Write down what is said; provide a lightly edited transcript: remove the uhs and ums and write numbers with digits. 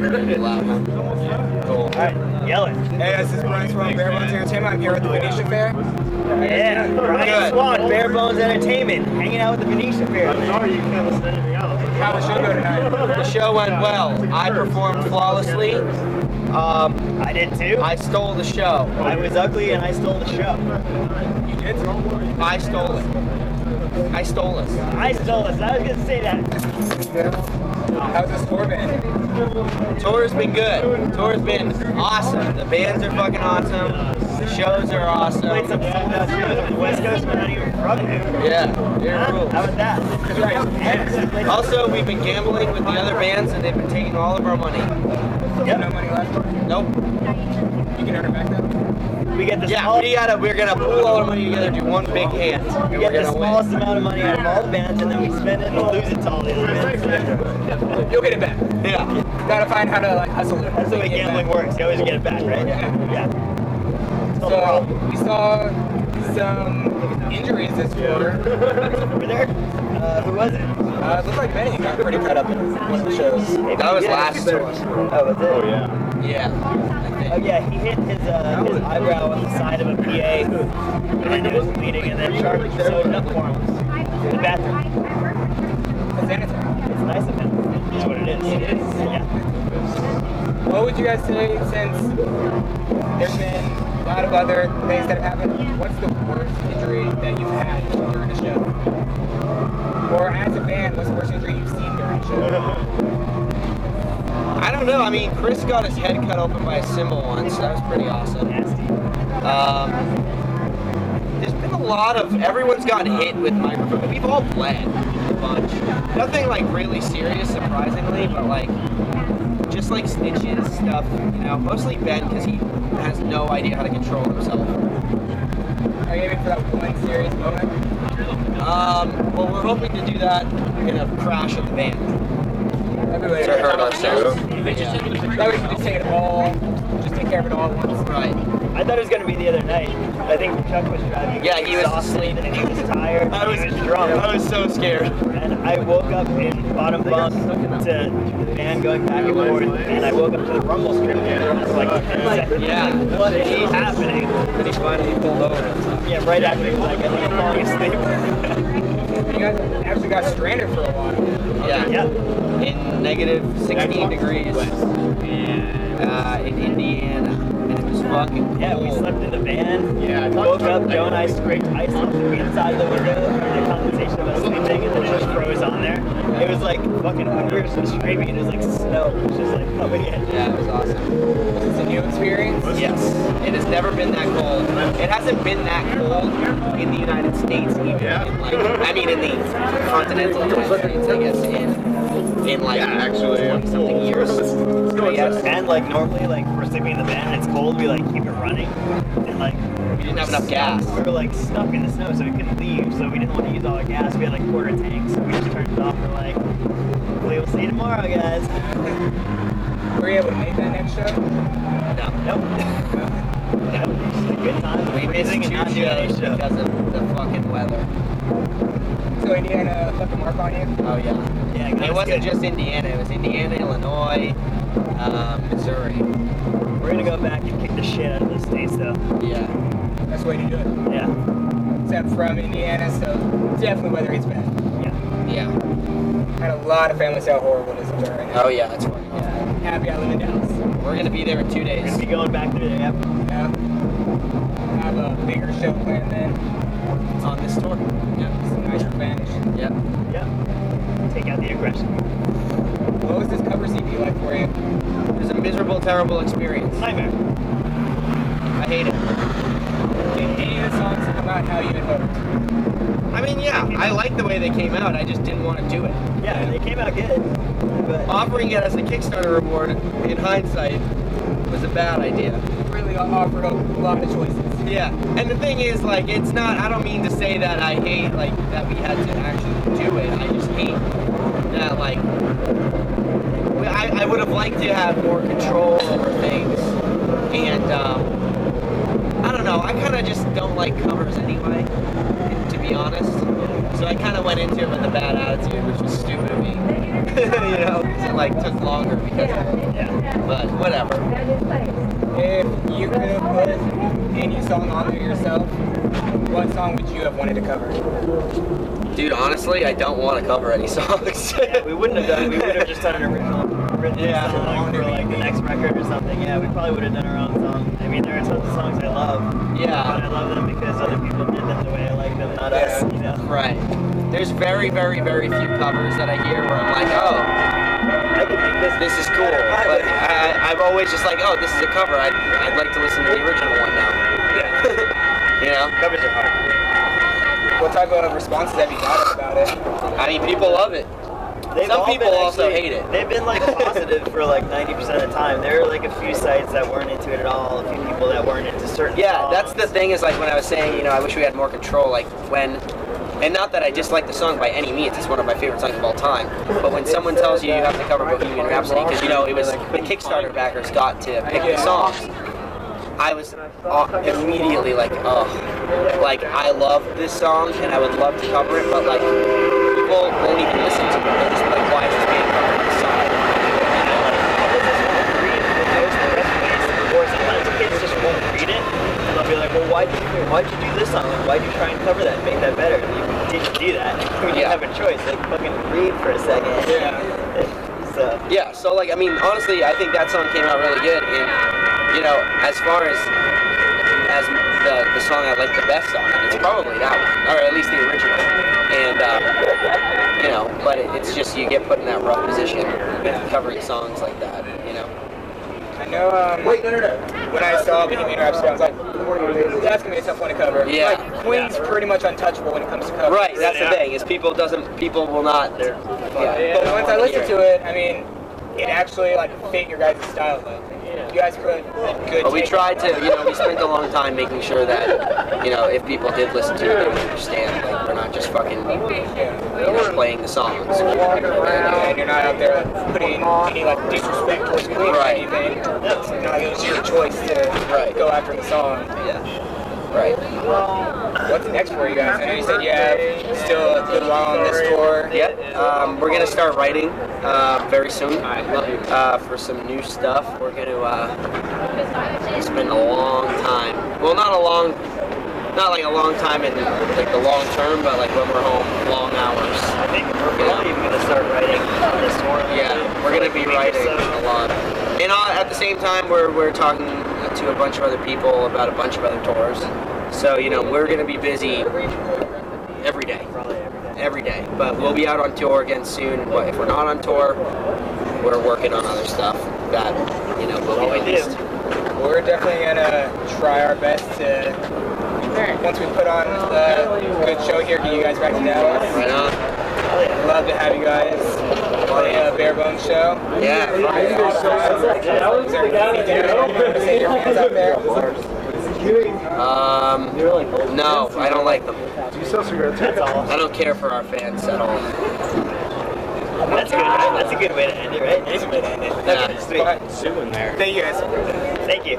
Pretty loud, huh? Cool. Alright, yell it. Hey, this is Brian from BareBones Entertainment. I'm here at the Venetia Fair. Yeah, Brian Swan, BareBones Entertainment, hanging out with the Venetia Fair. I'm sorry you can't listen to anything else. How'd the show go tonight? The show went well. I performed flawlessly. I did too. I stole the show. I was ugly and I stole the show. You did? I stole it. I stole it. I stole it. I was gonna say that. How's this tour been? Tour's been good. Tour's been awesome. The bands are fucking awesome. The shows are awesome. Played some shows on the West Coast, but not even from here. Yeah, they're cool. How about that? That's right. Yes. Also, we've been gambling with the other bands and they've been taking all of our money. Yep. No money left? Nope. You can earn it back though? We get the Yeah, we're gonna pool all our money together, do one big hand, and we we're get the gonna smallest win. amount of money out of all the bands, and then we spend it and lose it to all the other bands. You'll get it back. Yeah. Gotta find how to like hustle it. That's the way Get it gambling back. works. You always get it back, right? Yeah. So we saw some injuries this tour. Over there? Who was it? It looked like Benny got pretty cut up in one of the shows. That was last tour. Oh, was it? Oh, yeah. Yeah. Oh yeah, he hit his eyebrow on the side of a PA, and it was bleeding, and then Charlie sewed it up for him in the bathroom. It's sanitary. It's nice of him. That's what it is. Yeah. What would you guys say, since there's been a lot of other things that have happened, what's the worst injury that you've had during a show? Or as a band, what's the worst injury you've seen during a show? I don't know. I mean, Chris got his head cut open by a cymbal once. So that was pretty awesome. There's been a lot of everyone's gotten hit with microphones. We've all bled a bunch. Nothing like really serious, surprisingly, but like just like stitches stuff. You know, mostly Ben because he has no idea how to control himself. Are you aiming for that one serious moment? Well, we're hoping to do that in a crash of the band. Everybody. To hurt ourselves. That way you can just take it all, just take care of it all at once. Right. I thought it was gonna be the other night. I think Chuck was driving. Yeah, he was exhausted and he was tired. I was he was drunk. I was so scared. And I woke up in bottom bunk to the band going back and forth, and I woke up to the rumble strip for like 10 seconds. Yeah. What is happening? Then he finally pulled over. Yeah, right after he was like, I think I'm falling asleep. You guys actually got stranded for a while. Yeah. Yeah. In negative 16 degrees in Indiana. And it was fucking cold. Yeah, we slept in the van. Yeah, I Woke up, Joe and I scraped ice off the inside the window, the condensation of us sleeping, and then it just froze on there. It was like fucking when we were scraping, it was like snow. It was just like coming in. Yeah, it was awesome. It's a new experience. Yes, it has never been that cold. It hasn't been that cold in the United States even. In like, I mean, in the continental United States, I guess, in like 20-something years. I guess. And like normally, like we're sleeping in the van and it's cold, we like keep it running, and like We didn't have enough gas. we were like stuck in the snow, so we couldn't leave. So we didn't want to use all our gas. We had like quarter tanks, so we just turned it off. We're like, we'll see you tomorrow, guys. Were you able to make that next show? No. Nope. Nope. Just a good time. We missed Freezing and not 2 doing any shows show. because of the fucking weather. So Indiana left a mark on you? Oh yeah. Yeah, It wasn't just Indiana. It was Indiana, Illinois, Missouri. We're gonna go back and kick the shit out of the states, though. Yeah. That's the way to do it. Yeah. So I'm from Indiana, so definitely weather gets bad. Yeah. Yeah. Had a lot of families say how horrible it is up there right now. Oh yeah, that's funny. Yeah, happy I live in Dallas. We're gonna be there in 2 We're days. gonna be going back through there. Yep. Yeah. Have a bigger show planned then. It's on this tour. Yeah. Some nice revenge. Yep. Yep. Take out the aggression. What was this cover CD like for you? It was a miserable, terrible experience. Nightmare. I hate it. Did any of the songs come out how you had hoped? I mean, yeah, I like the way they came out. I just didn't want to do it. Yeah, they came out good. But Offering it as a Kickstarter reward, in hindsight, was a bad idea. Really offered a lot of choices. Yeah, and the thing is, like, it's not, I don't mean to say that I hate, like, that we had to actually do it. I just hate that, like, I would have liked to have more control over things. And, I don't know, I kind of just don't like covers anyway, to be honest. So I kind of went into it with a bad attitude, which was stupid of me. You know, 'cause it like took longer because of it. Yeah. But whatever. If you could have put any song on there yourself, what song would you have wanted to cover? Dude, honestly, I don't want to cover any songs. We wouldn't have done. We would have just done an original written song for like the next record or something. Yeah, we probably would have done our own song. I mean, there are tons of songs I love. Yeah. But I love them because other people did them the way I like them, not us. You know. Right. There's very, very, very few covers that I hear where I'm like, oh, I could make this is cool. But I'm always just like, oh, this is a cover. I'd like to listen to the original one now. Yeah. You know? Covers are hard. What type of responses have you got about it? I mean, people love it. Some people also hate it. They've been like positive for like 90% of the time. There were like a few sites that weren't into it at all. A few people that weren't into certain songs. That's the thing is like when I was saying, you know, I wish we had more control. Like when, and not that I dislike the song by any means. It's one of my favorite songs of all time. But when someone tells you you have to cover Bohemian Rhapsody because, you know, it was the Kickstarter backers got to pick the songs. I was immediately like, oh, like I love this song and I would love to cover it, but like people won't even listen to it. They're just like, why is this being covered this song? Or sometimes kids just won't read it, and they'll be like, well, why'd you do this song? Like, why'd you try and cover that, make that better? And you didn't do that. You didn't have a choice. Like, fucking read for a second. Yeah. So like, I mean, honestly, I think that song came out really good. And, you know, as far as the song I like the best on it, it's probably that one, or at least the original. And, you know, but it's just you get put in that rough position with covering songs like that, you know. I know, when I saw Bohemian Rhapsody, I was like, that's gonna be a tough one to cover. Yeah. Like, Queen's pretty much untouchable when it comes to covers. Right, that's the thing, is people will not. But once I listened to it, I mean, it actually like fit your guys' style though. You guys put a good. But we tried to, you know, we spent a long time making sure that, you know, if people did listen to it, they would understand. Like, we're not just fucking, you know, playing the songs. And you're not out there like, putting any like disrespect towards Queen or Right. anything. It's not, it was your choice to go after the song. Yeah. Right. What's next for you guys? I know you said you have still a good while on this tour. Yep. We're gonna start writing very soon for some new stuff. We're gonna spend a long time. Well, not like a long time in like the long term, but like when we're home, long hours. I think we're probably even gonna start writing on this tour. Yeah, we're gonna be writing a lot. And at the same time, we're talking to a bunch of other people about a bunch of other tours. So, you know, we're gonna be busy every day. Probably every day. But we'll be out on tour again soon. But if we're not on tour, we're working on other stuff that, you know, will be released. We're definitely gonna try our best to, once we put on a good show here, get you guys back to Dallas. Right on. Love to have you guys play a BareBones show. Yeah. Is there anything you want to say to your fans out there? No, I don't like them. Do you sell cigarettes? That's all. I don't care for our fans at all. That's a good way to end it, right? It is a way to end it. Yeah. Sweet. Thank you guys. Thank you.